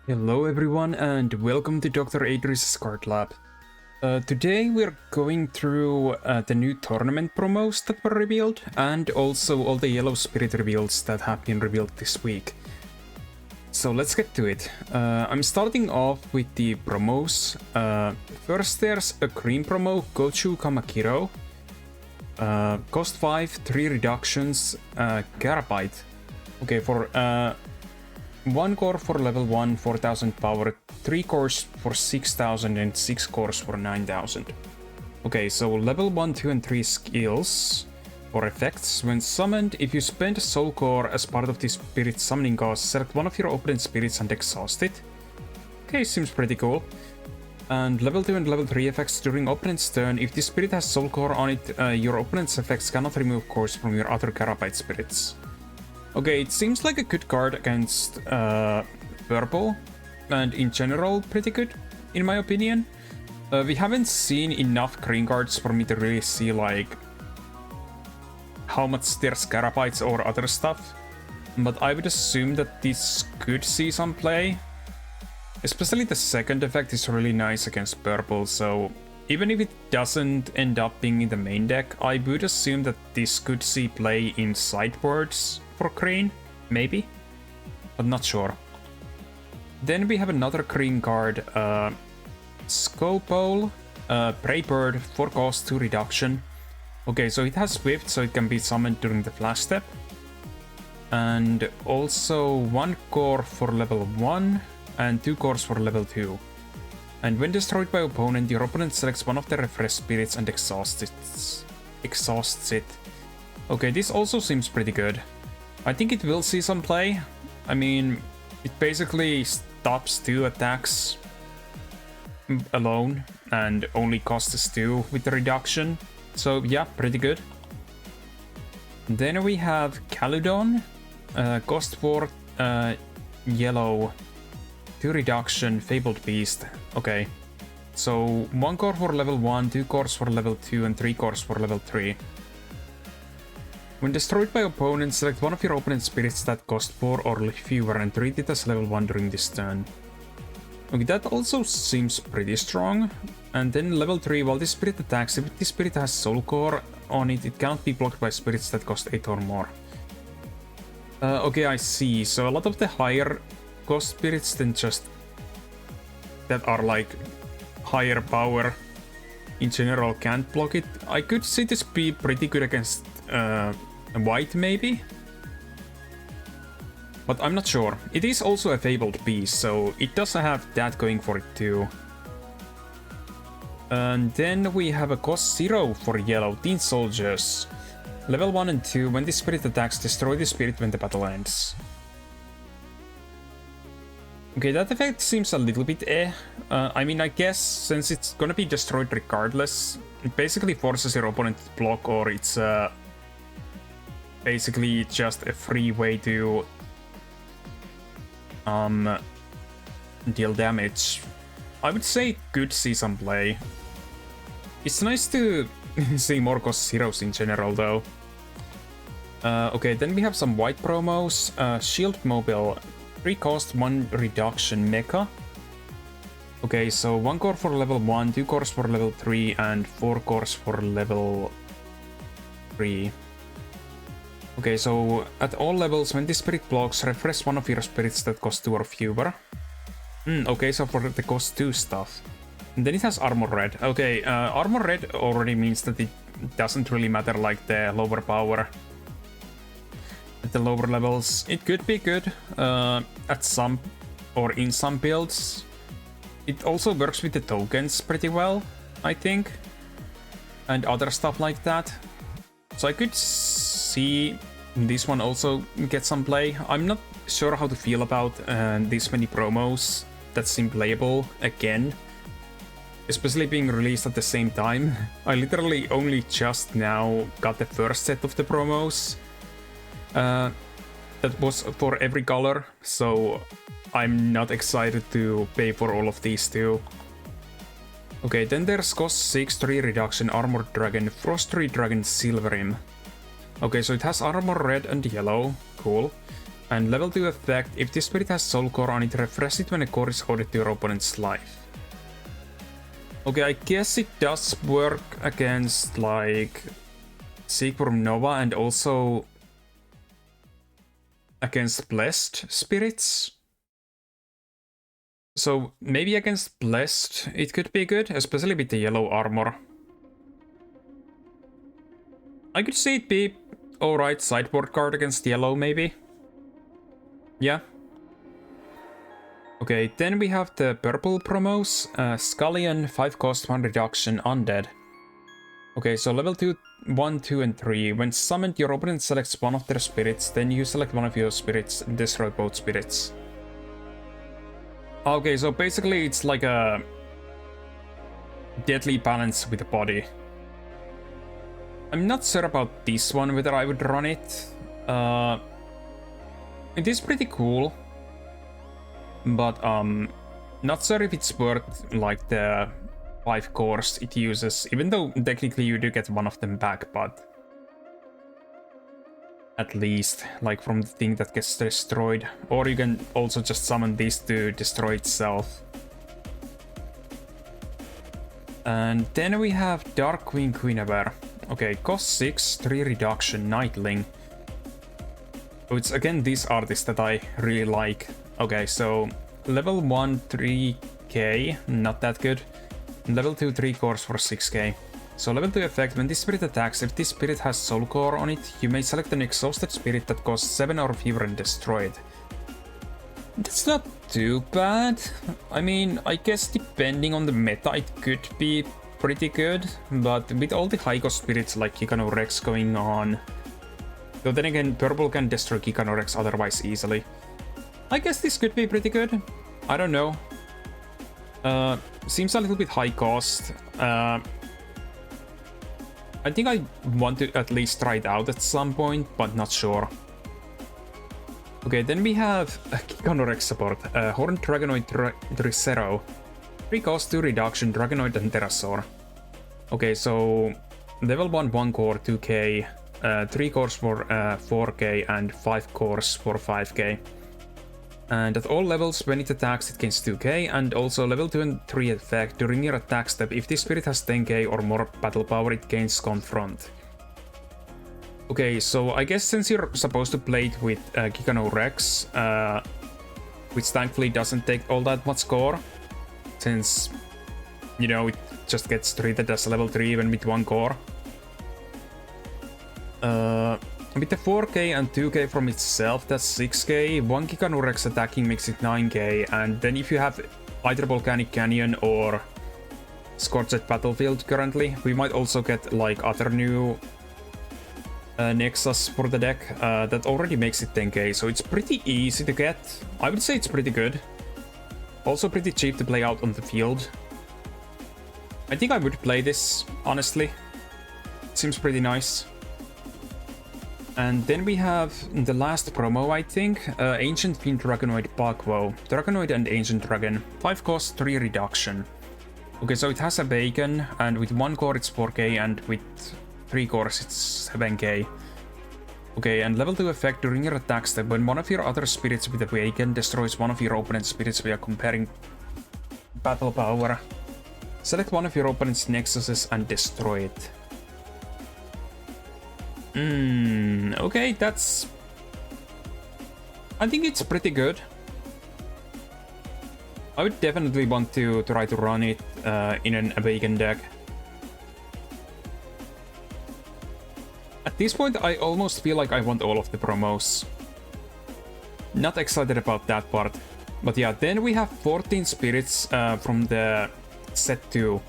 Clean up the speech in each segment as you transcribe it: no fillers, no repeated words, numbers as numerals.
Hello everyone and welcome to DrAdreus Card Lab. Today we're going through the new tournament promos that were revealed and also all the yellow spirit reveals that have been revealed this week. So let's get to it. I'm starting off with the promos. First there's a green promo, Gochu Kamakiro. Cost 5, 3 reductions, Garabyte. Okay, for 1 core for level 1, 4000 power, 3 cores for 6000 and 6 cores for 9000. Okay, so level 1, 2 and 3 skills for effects. When summoned, if you spend a soul core as part of the spirit summoning cost, select one of your opponent's spirits and exhaust it. Okay, seems pretty cool. And level 2 and level 3 effects during opponent's turn. If the spirit has soul core on it, your opponent's effects cannot remove cores from your other Garabyte spirits. Okay, it seems like a good card against purple, and in general pretty good, in my opinion. We haven't seen enough green cards for me to really see like how much there's Garabytes or other stuff, but I would assume that this could see some play. Especially the second effect is really nice against purple, so even if it doesn't end up being in the main deck, I would assume that this could see play in sideboards for green, maybe, but not sure. Then we have another green card, Scopole, Braybird, 4 cost, 2 reduction. Okay, so it has Swift, so it can be summoned during the flash step. And also 1 core for level 1 and 2 cores for level 2. And when destroyed by opponent, your opponent selects one of the refresh spirits and exhausts it. Okay, this also seems pretty good. I think it will see some play. I mean, it basically stops 2 attacks alone and only costs 2 with the reduction. So yeah, pretty good. Then we have Caludon, cost 4 yellow, 2 reduction, Fabled Beast. Okay, so 1 core for level 1, 2 cores for level 2 and 3 cores for level 3. When destroyed by opponents, select one of your opponent's spirits that cost 4 or fewer and treat it as level 1 during this turn. Okay, that also seems pretty strong. And then level 3, while this spirit attacks, if this spirit has soul core on it, it cannot be blocked by spirits that cost 8 or more. Okay, I see. So a lot of the higher cost spirits than just that are like higher power in general can't block it. I could see this be pretty good against white maybe, but I'm not sure. It is also a Fabled Beast, so it does have that going for it too. And then we have a cost 0 for yellow, Teen Soldiers. Level 1 and 2, when the spirit attacks, destroy the spirit when the battle ends. Okay, that effect seems a little bit I mean, I guess since it's gonna be destroyed regardless, it basically forces your opponent to block, or it's basically just a free way to deal damage. I would say it could see some play. It's nice to see more cost zeros in general though. Okay, then we have some white promos. Shield Mobile, 3 cost, 1 reduction mecha. Okay, so 1 core for level 1, 2 cores for level 3, and 4 cores for level 3. Okay, so at all levels, when the spirit blocks, refresh one of your spirits that cost 2 or fewer. Okay, so for the cost 2 stuff. And then it has Armor Red. Okay, Armor Red already means that it doesn't really matter like the lower power. At the lower levels, it could be good at some or in some builds. It also works with the tokens pretty well, I think, and other stuff like that. So I could see this one also get some play. I'm not sure how to feel about this many promos that seem playable again, especially being released at the same time. I literally only just now got the first set of the promos. That was for every color, so I'm not excited to pay for all of these too. Okay, then there's cost 6, 3 reduction, Armored Dragon, Frost Tree Dragon, Silverim. Okay, so it has Armor Red and Yellow, cool. And level 2 effect, if this spirit has soul core on it, refresh it when a core is added to your opponent's life. Okay, I guess it does work against like Seekworm Nova and also against Blessed spirits. So maybe against Blessed it could be good, especially with the yellow armor. I could see it be alright sideboard card against yellow maybe. Yeah. Okay, then we have the purple promos. Scullion, 5 cost, 1 reduction, undead. Okay, so level 2, 1, 2, and 3. When summoned, your opponent selects one of their spirits, then you select one of your spirits and destroy both spirits. Okay, so basically it's like a deadly balance with the body. I'm not sure about this one, whether I would run it. It is pretty cool, but not sure if it's worth like the 5 cores it uses, even though technically you do get one of them back, but at least like from the thing that gets destroyed. Or you can also just summon this to destroy itself. And then we have Dark Queen Queenever. Okay, cost 6, 3 reduction, Nightling. So it's again this artist that I really like. Okay, so level 1, 3k, not that good. Level 2, 3 cores for 6k. So level 2 effect, when this spirit attacks, if this spirit has soul core on it, you may select an exhausted spirit that costs 7 or fewer and destroy it. That's not too bad. I mean, I guess depending on the meta, it could be pretty good, but with all the high cost spirits like Kikano Rex going on, though then again, purple can destroy Kikano Rex otherwise easily. I guess this could be pretty good. I don't know. Seems a little bit high cost. I think I want to at least try it out at some point, but not sure. Okay, then we have Kikano Rex support. Horned Dragonoid Dricero. 3 cost, 2 reduction, Dragonoid and Pterosaur. Okay, so level 1, 1 core, 2k, 3 cores for 4k, and 5 cores for 5k. And at all levels, when it attacks, it gains 2k, and also level 2 and 3 effect, during your attack step, if this spirit has 10k or more battle power, it gains Confront. Okay, so I guess since you're supposed to play it with Kikano Rex, which thankfully doesn't take all that much core, since, you know, it just gets treated as level 3 even with 1 core. With the 4k and 2k from itself, that's 6k, 1 Kikano Rex attacking makes it 9k, and then if you have either Volcanic Canyon or Scorched Battlefield currently, we might also get like other new Nexus for the deck that already makes it 10k, so it's pretty easy to get. I would say it's pretty good. Also pretty cheap to play out on the field. I think I would play this, honestly. It seems pretty nice. And then we have the last promo, I think, Ancient Fiend Dragonoid Pakwo. Dragonoid and Ancient Dragon. 5 cost, 3 reduction. Okay, so it has a bacon, and with 1 core it's 4k, and with 3 cores it's 7k. Okay, and level 2 effect, during your attack step, when one of your other spirits with a bacon destroys one of your opponent's spirits via comparing battle power, select one of your opponent's nexuses and destroy it. Okay, that's... I think it's pretty good. I would definitely want to try to run it in an Awaken deck. At this point, I almost feel like I want all of the promos. Not excited about that part. But yeah, then we have 14 spirits from the set 2.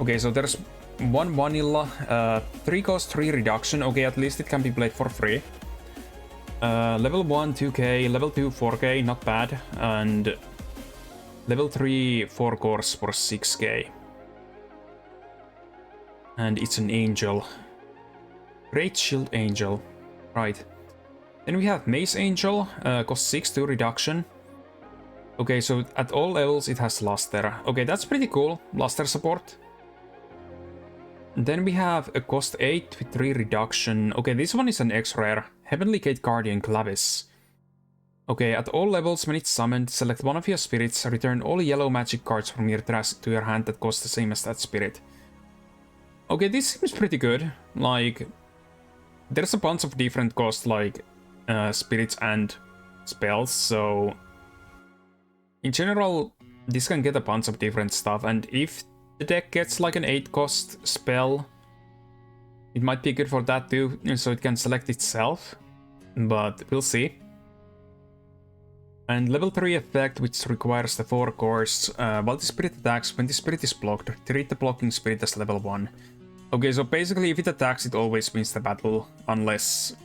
Okay, so there's 1 vanilla, 3 cost, 3 reduction. Okay, at least it can be played for free. Level 1, 2k, level 2, 4k, not bad. And level 3, 4 cores for 6k. And it's an angel. Great Shield Angel. Right. Then we have Mace Angel, cost 6, 2 reduction. Okay, so at all levels it has Luster. Okay, that's pretty cool. Luster support. Then we have a cost 8 with 3 reduction. Okay, this one is an X-Rare. Heavenly Gate Guardian Clavis. Okay, at all levels when it's summoned, select one of your spirits, return all yellow magic cards from your trash to your hand that cost the same as that spirit. Okay, this seems pretty good. Like, there's a bunch of different cost, like, spirits and spells, so in general, this can get a bunch of different stuff, and if the deck gets like an 8 cost spell, it might be good for that too, so it can select itself, but we'll see. And level 3 effect, which requires the 4 cores. While the spirit attacks, when the spirit is blocked, treat the blocking spirit as level 1. Okay, so basically if it attacks, it always wins the battle, unless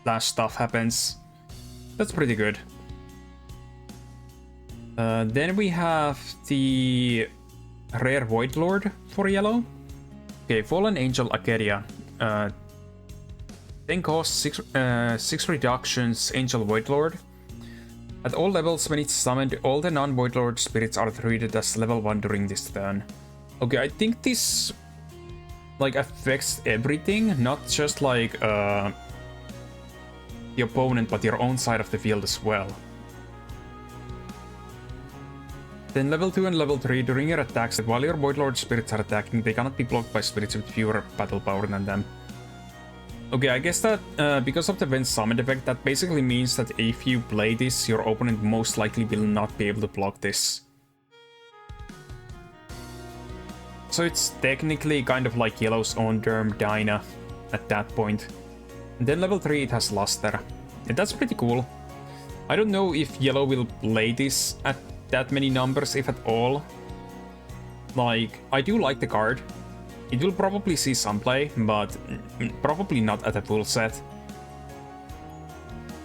flash stuff happens. That's pretty good. Then we have the rare Void Lord for yellow. Okay, Fallen Angel Acadia. 10 cost, 6 reductions, Angel Void Lord. At all levels, when it's summoned, all the non-Void Lord spirits are treated as level 1 during this turn. Okay, I think this like affects everything, not just like the opponent, but your own side of the field as well. Then level 2 and level 3, during your attacks, while your Void Lord spirits are attacking, they cannot be blocked by spirits with fewer battle power than them. Okay, I guess that because of the when summoned effect, that basically means that if you play this, your opponent most likely will not be able to block this. So it's technically kind of like yellow's own term Dyna at that point. And then level 3 it has Luster. And that's pretty cool. I don't know if yellow will play this at that many numbers, if at all. Like, I do like the card. It will probably see some play, but probably not at a full set.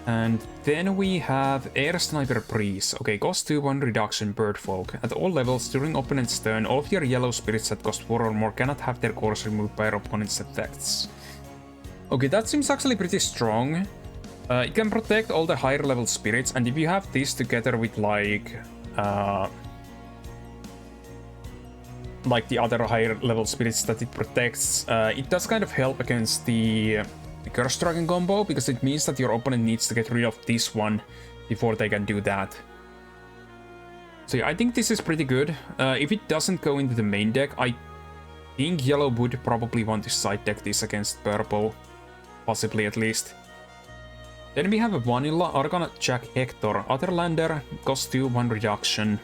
And then we have Air Sniper Breeze. Okay, cost 2, 1 reduction, Bird Folk. At all levels, during opponent's turn, all of your yellow spirits that cost 4 or more cannot have their cores removed by your opponent's effects. Okay, that seems actually pretty strong. It can protect all the higher level spirits, and if you have this together with like the other higher level spirits that it protects, it does kind of help against the Curse Dragon combo, because it means that your opponent needs to get rid of this one before they can do that. So yeah, I think this is pretty good. If it doesn't go into the main deck, I think yellow would probably want to side deck this against purple, possibly at least. Then we have a vanilla Arcana Jack Hector, Otherlander, cost 2, 1 reduction.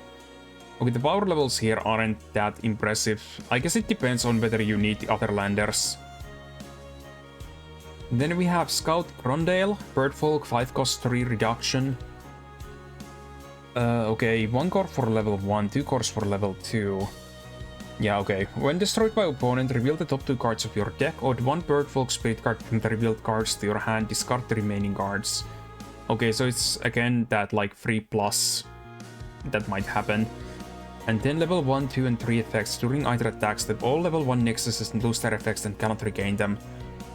Okay, the power levels here aren't that impressive. I guess it depends on whether you need the Otherlanders. Then we have Scout Grondale, Birdfolk, 5 cost 3 reduction. Okay, 1 core for level 1, 2 cores for level 2. Yeah, okay. When destroyed by opponent, reveal the top 2 cards of your deck, or 1 Birdfolk spirit card from the revealed cards to your hand, discard the remaining cards. Okay, so it's again that like 3+ that might happen. And then level 1, 2, and 3 effects. During either attacks, that all level 1 nexuses lose their effects and cannot regain them.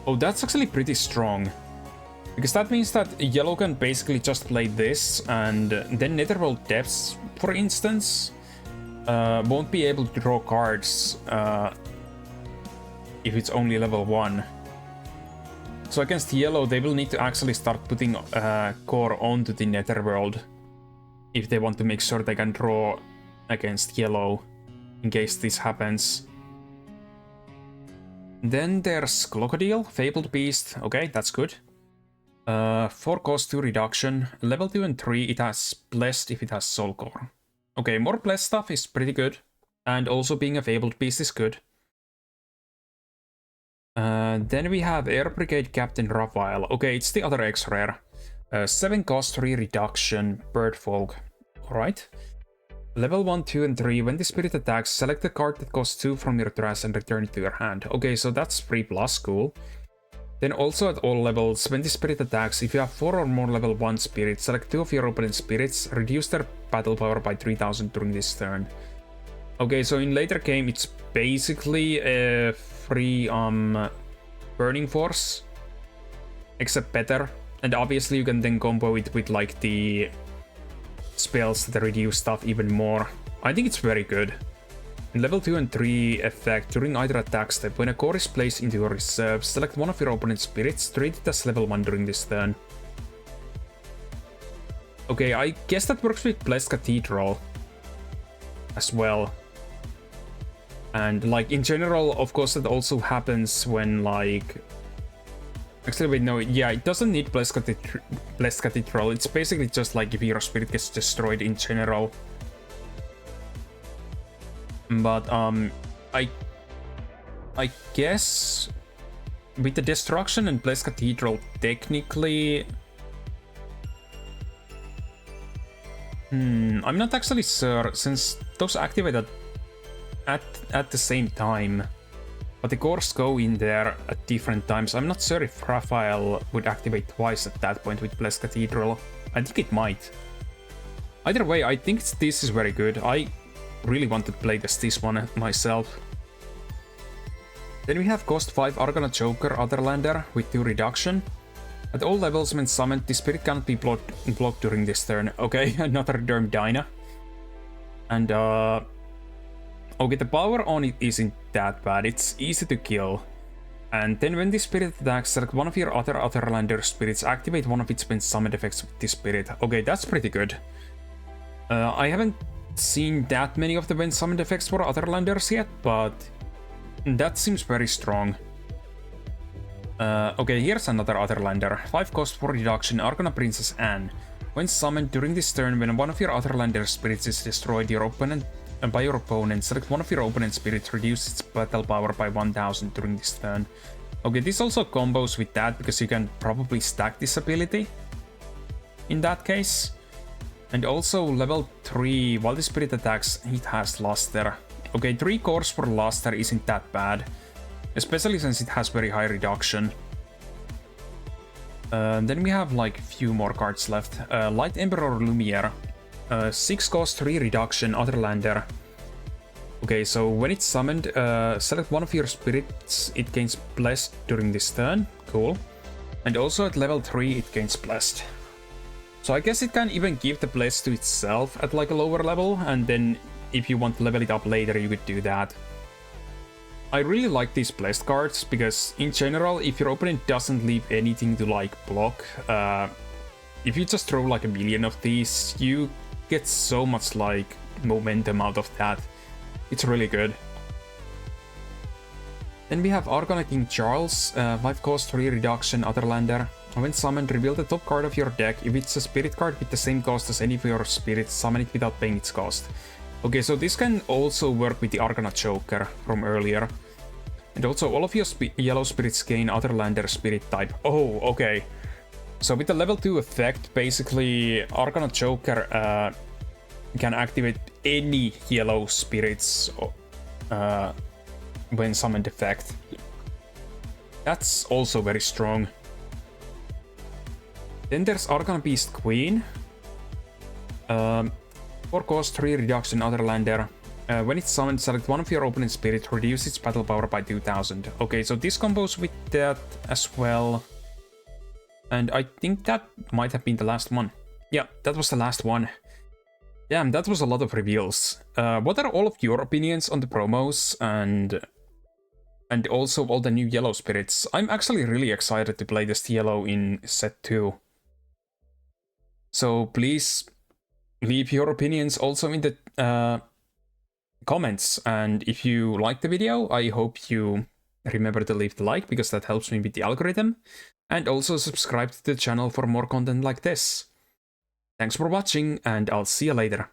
Oh, that's actually pretty strong. Because that means that yellow can basically just play this, and then Netherworld Depths, for instance, won't be able to draw cards if it's only level 1. So against yellow, they will need to actually start putting core onto the Netherworld if they want to make sure they can draw against yellow in case this happens. Then there's Crocodile, Fabled Beast. Okay, that's good. 4 cost 2 reduction. Level 2 and 3, it has Blessed if it has Soul Core. Okay, more Blessed stuff is pretty good. And also being a Fabled Beast is good. Then we have Air Brigade Captain Raphael. Okay, it's the other X-Rare. 7 cost 3 reduction, Birdfolk. Alright. Level 1, 2, and 3, when the spirit attacks, select the card that costs 2 from your trash and return it to your hand. Okay, so that's 3+, cool. Then also at all levels, when the spirit attacks, if you have 4 or more level 1 spirits, select 2 of your opponent's spirits, reduce their battle power by 3000 during this turn. Okay, so in later game, it's basically a free Burning Force, except better. And obviously you can then combo it with like the spells that reduce stuff even more. I think it's very good. In level 2 and 3 effect, during either attack step, when a core is placed into your reserve, select one of your opponent's spirits, treat it as level 1 during this turn. Okay, I guess that works with Blessed Cathedral as well. And like in general, of course, that also happens when like... Actually, wait, no, yeah, it doesn't need Blessed Cathedral. It's basically just like if your spirit gets destroyed in general. But I guess with the destruction and Blessed Cathedral, technically... I'm not actually sure, since those activate at the same time. But the cores go in there at different times. I'm not sure if Raphael would activate twice at that point with Blessed Cathedral. I think it might. Either way, I think this is very good. I really want to play this one myself. Then we have cost 5 Arcana Joker Otherlander with 2 reduction. At all levels when summoned, the spirit cannot be blocked during this turn. Okay, another Derm Dyna. And okay, the power on it isn't that bad, it's easy to kill. And then when the spirit attacks, select one of your other Otherlander spirits, activate one of its when summoned effects with the spirit. Okay, that's pretty good. I haven't seen that many of the when summoned effects for Otherlanders yet, but that seems very strong. Okay, here's another Otherlander. 5 cost for reduction, Arcana Princess Anne. When summoned during this turn, when one of your Otherlander spirits is destroyed by your opponent, select one of your opponent's spirits, reduce its battle power by 1000 during this turn. Okay, this also combos with that, because you can probably stack this ability in that case. And also level 3, while the spirit attacks, it has Luster. Okay, 3 cores for Luster isn't that bad, especially since it has very high reduction. Then we have like few more cards left. Light Emperor Lumiere. 6 cost, 3 reduction, Otherlander. Okay, so when it's summoned, select one of your spirits, it gains Blessed during this turn. Cool. And also at level 3, it gains Blessed. So I guess it can even give the Blessed to itself at like a lower level, and then if you want to level it up later, you could do that. I really like these Blessed cards, because in general, if your opponent doesn't leave anything to like block, if you just throw like a million of these, you get so much like momentum out of that. It's really good. Then we have Arcana King Charles, 5 cost, 3 reduction, Otherlander. When summoned, reveal the top card of your deck. If it's a spirit card with the same cost as any of your spirits, summon it without paying its cost. Okay, so this can also work with the Arcana Joker from earlier. And also all of your yellow spirits gain Otherlander spirit type. Oh, okay. So with the level 2 effect, basically Arcana Joker can activate any yellow spirits when summoned effect. That's also very strong. Then there's Arcana Beast Queen. 4 cost, 3 reduction, Otherlander. When it's summoned, select one of your opponent's spirits, reduce its battle power by 2000. Okay, so this combos with that as well. And I think that might have been the last one. Yeah, that was the last one. Damn, that was a lot of reveals. What are all of your opinions on the promos and also all the new yellow spirits? I'm actually really excited to play this yellow in set 2. So please leave your opinions also in the comments. And if you like the video, I hope you remember to leave the like, because that helps me with the algorithm. And also subscribe to the channel for more content like this. Thanks for watching, and I'll see you later.